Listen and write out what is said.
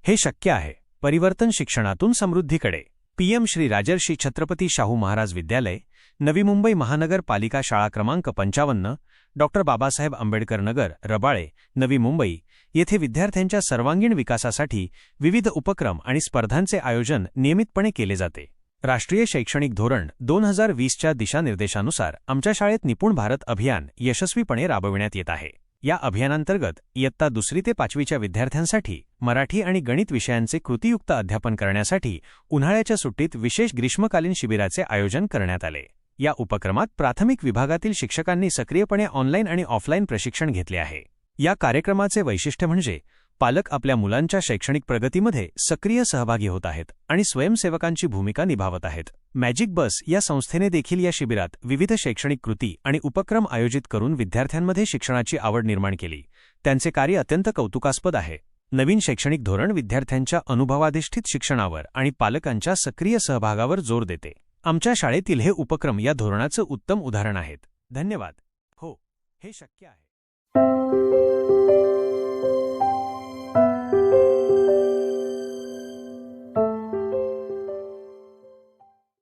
हे शक्य आहे. परिवर्तन शिक्षणातून समृद्धीकडे. पीएम श्री राजर्षी छत्रपती शाहू महाराज विद्यालय, नवी मुंबई महानगरपालिका शाळा क्रमांक 55, डॉ. बाबासाहेब आंबेडकर नगर, रबाळे, नवी मुंबई येथे विद्यार्थ्यांच्या सर्वांगीण विकासासाठी विविध उपक्रम आणि स्पर्धांचे आयोजन नियमितपणे केले जाते. राष्ट्रीय शैक्षणिक धोरण 2020च्या दिशानिर्देशानुसार आमच्या शाळेत निपुण भारत अभियान यशस्वीपणे राबविण्यात येत आहे. या अभियानांतर्गत इयत्ता 2री ते 5वीच्या विद्यार्थ्यांसाठी मराठी आणि गणित विषयांचे कृतीयुक्त अध्यापन करण्यासाठी उन्हाळ्याच्या सुट्टीत विशेष ग्रीष्मकालीन शिबिराचे आयोजन करण्यात आले. या उपक्रमात प्राथमिक विभागातील शिक्षकांनी सक्रियपणे ऑनलाईन आणि ऑफलाईन प्रशिक्षण घेतले आहे. या कार्यक्रमाचे वैशिष्ट्य म्हणजे पालक आपल्या मुलांच्या शैक्षणिक प्रगतीमध्ये सक्रिय सहभागी होत आहेत आणि स्वयंसेवकांची भूमिका निभावत आहेत. मॅजिक बस या संस्थेने देखील या शिबिरात विविध शैक्षणिक कृती आणि उपक्रम आयोजित करून विद्यार्थ्यांमध्ये शिक्षणाची आवड निर्माण केली. त्यांचे कार्य अत्यंत कौतुकास्पद आहे. नवीन शैक्षणिक धोरण विद्यार्थ्यांच्या अनुभवाधिष्ठित शिक्षणावर आणि पालकांच्या सक्रिय सहभागावर जोर देते. आमच्या शाळेतील हे उपक्रम या धोरणाचं उत्तम उदाहरण आहेत. धन्यवाद. हो, हे शक्य आहे.